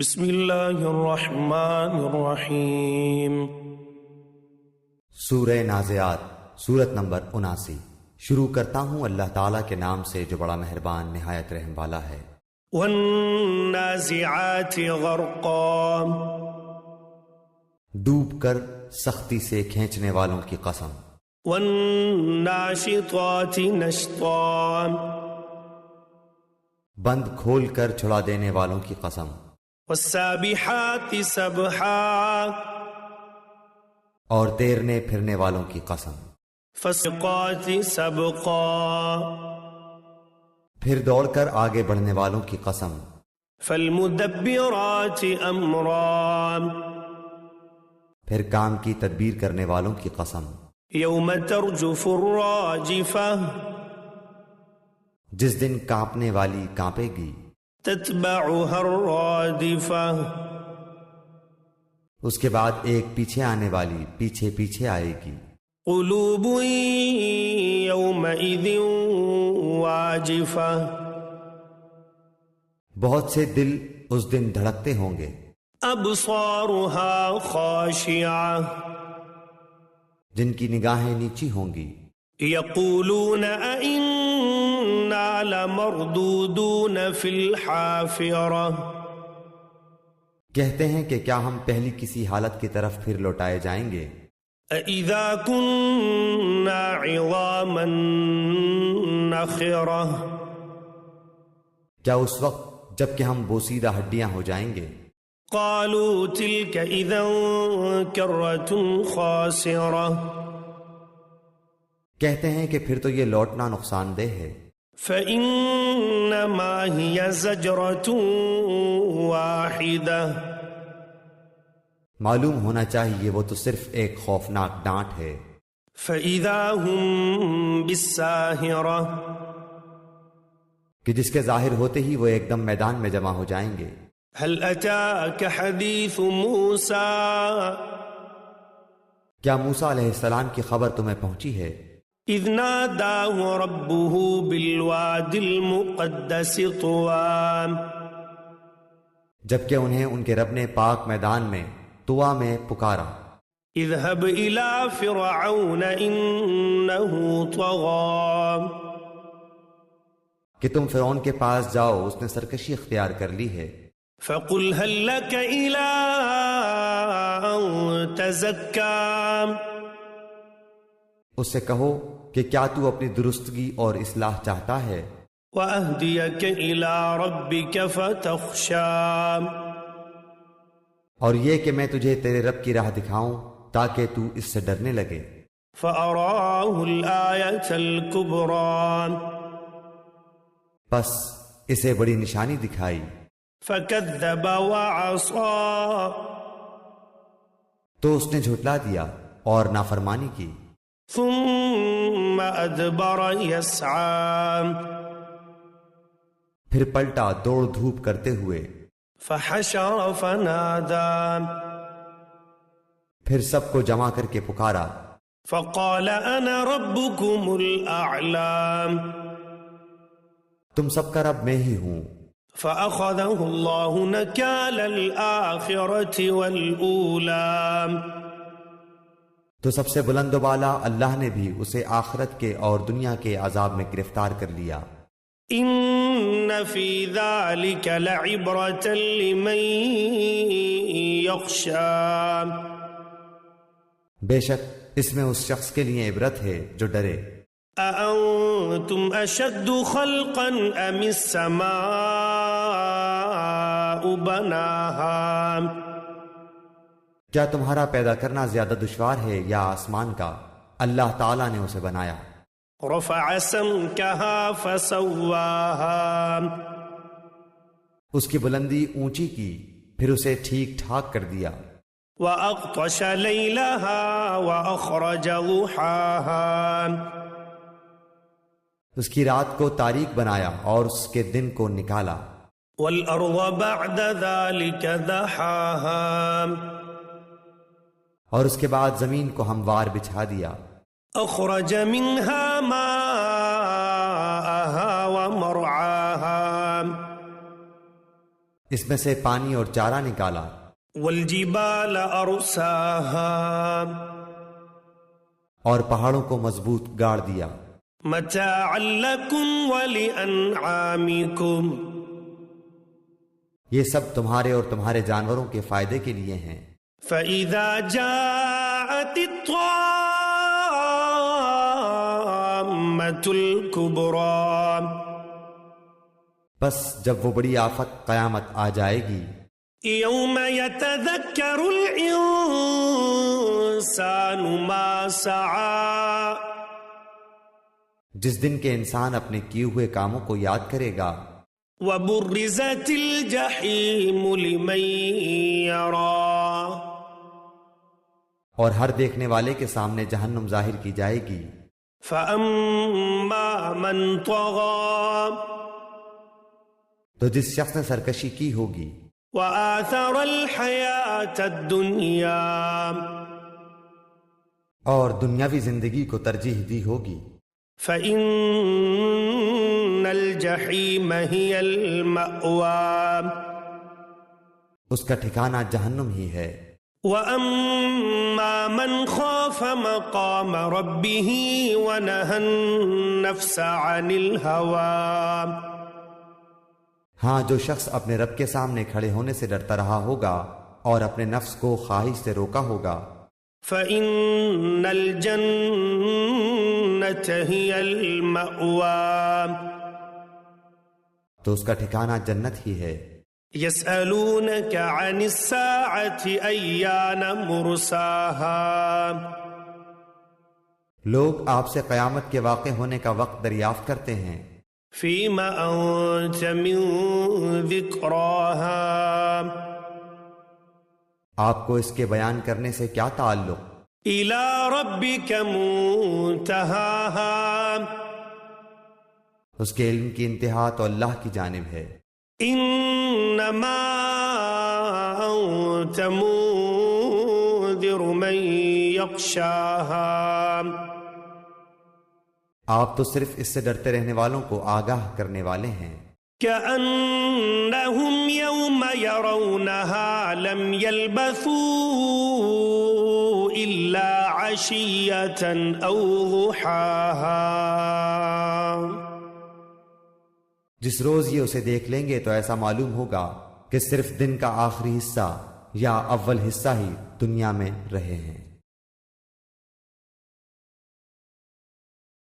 بسم اللہ الرحمن الرحیم۔ سورہ نازعات، سورت نمبر 79۔ شروع کرتا ہوں اللہ تعالیٰ کے نام سے جو بڑا مہربان نہایت رحم والا ہے۔ والنازعات غرقا، ڈوب کر سختی سے کھینچنے والوں کی قسم۔ والناشطات نشطا، بند کھول کر چھڑا دینے والوں کی قسم۔ والسابحات سبحا، اور تیرنے پھرنے والوں کی قسم۔ فالسابقات سبقا، پھر دوڑ کر آگے بڑھنے والوں کی قسم۔ فالمدبرات امرا، پھر کام کی تدبیر کرنے والوں کی قسم۔ یوم ترجف الراجفہ، جس دن کانپنے والی کانپے گی۔ تتبعها الرادفہ، اس کے بعد ایک پیچھے آنے والی پیچھے پیچھے آئے گی۔ قلوب یومئذ واجفہ، بہت سے دل اس دن دھڑکتے ہوں گے۔ ابصارها خاشعہ، جن کی نگاہیں نیچی ہوں گی۔ یقولون ائنا لمردودون فی الحافرہ، کہتے ہیں کہ کیا ہم پہلی کسی حالت کی طرف پھر لوٹائے جائیں گے؟ اذا كنا عظاما نخرہ، کیا اس وقت جب کہ ہم بوسیدہ ہڈیاں ہو جائیں گے؟ قالوا تلك اذا کرۃ خاسرہ، کہتے ہیں کہ پھر تو یہ لوٹنا نقصان دہ ہے۔ فإنما هي زجرة واحدة، معلوم ہونا چاہیے وہ تو صرف ایک خوفناک ڈانٹ ہے۔ فإذا هم بالساہرة، کہ جس کے ظاہر ہوتے ہی وہ ایک دم میدان میں جمع ہو جائیں گے۔ هل أتاك حديث موسى، کیا موسیٰ علیہ السلام کی خبر تمہیں پہنچی ہے؟ اذ ناداه ربه بالواد المقدس طوى، جبکہ انہیں ان کے رب نے پاک میدان میں طوا میں پکارا۔ اذهب إلى فرعون إنه طغى، کہ تم فرعون کے پاس جاؤ، اس نے سرکشی اختیار کر لی ہے۔ فقل هل لك إلى أن تزكى، اس سے کہو کہ کیا تو اپنی درستگی اور اصلاح چاہتا ہے؟ وأهديك إلى ربك فتخشى، اور یہ کہ میں تجھے تیرے رب کی راہ دکھاؤں تاکہ تو اس سے ڈرنے لگے۔ فأراه الآية الكبرى، بس اسے بڑی نشانی دکھائی۔ فكذب وعصى، تو اس نے جھٹلا دیا اور نافرمانی کی۔ ثم أدبر يسعى، پھر پلٹا دوڑ دھوپ کرتے ہوئے۔ فحشر فنادى، پھر سب کو جمع کر کے پکارا۔ فقال أنا ربكم الأعلى، تم سب کا رب میں ہی ہوں۔ فأخذه الله نكال الآخرة والأولى، تو سب سے بلند و بالا اللہ نے بھی اسے آخرت کے اور دنیا کے عذاب میں گرفتار کر لیا۔ إن في ذلك لعبرة لمن يخشى، بے شک اس میں اس شخص کے لیے عبرت ہے جو ڈرے۔ أأنتم أشد خلقا أم السماء بناها، کیا تمہارا پیدا کرنا زیادہ دشوار ہے یا آسمان کا؟ اللہ تعالیٰ نے اسے بنایا۔ رفع سمكها فسواها، اس کی بلندی اونچی کی پھر اسے ٹھیک ٹھاک کر دیا۔ وأغطش ليلها وأخرج ضحاها، اس کی رات کو تاریک بنایا اور اس کے دن کو نکالا۔ والأرض بعد ذلك دحاها، اور اس کے بعد زمین کو ہموار بچھا دیا۔ أخرج منها ماءها ومرعاها، اس میں سے پانی اور چارہ نکالا، والجبال أرساها اور پہاڑوں کو مضبوط گاڑ دیا، متاعا لكم ولأنعامكم یہ سب تمہارے اور تمہارے جانوروں کے فائدے کے لیے ہیں۔ فإذا جاءت الطامة الكبرى بس جب وہ بڑی آفت قیامت آ جائے گی، يوم يتذكر الإنسان ما سعى جس دن کے انسان اپنے کیے ہوئے کاموں کو یاد کرے گا، وبرزت الجحيم لمن يرى اور ہر دیکھنے والے کے سامنے جہنم ظاہر کی جائے گی۔ فأما من طغى تو جس شخص نے سرکشی کی ہوگی وآثر الحياة الدنيا اور دنیاوی زندگی کو ترجیح دی ہوگی، فإن الجحيم هي المأوى اس کا ٹھکانہ جہنم ہی ہے۔ وأما من خاف مقام ربه ونهى النفس عن الهوى ہاں، جو شخص اپنے رب کے سامنے کھڑے ہونے سے ڈرتا رہا ہوگا اور اپنے نفس کو خواہش سے روکا ہوگا، فإن الجنة هي المأوى تو اس کا ٹھکانہ جنت ہی ہے۔ يسألونك عن الساعة أيان مرساها لوگ آپ سے قیامت کے واقع ہونے کا وقت دریافت کرتے ہیں، فيما أنت من ذكراها آپ کو اس کے بیان کرنے سے کیا تعلق؟ إلى ربك منتهاها اس کے علم کی انتہا تو اللہ کی جانب ہے۔ إنما أنت منذر من يخشاها آپ تو صرف اس سے ڈرتے رہنے والوں کو آگاہ کرنے والے ہیں۔ كأنهم يوم يرونها لم يلبثوا إلا عشية أو ضحاها جس روز یہ اسے دیکھ لیں گے تو ایسا معلوم ہوگا کہ صرف دن کا آخری حصہ یا اول حصہ ہی دنیا میں رہے ہیں۔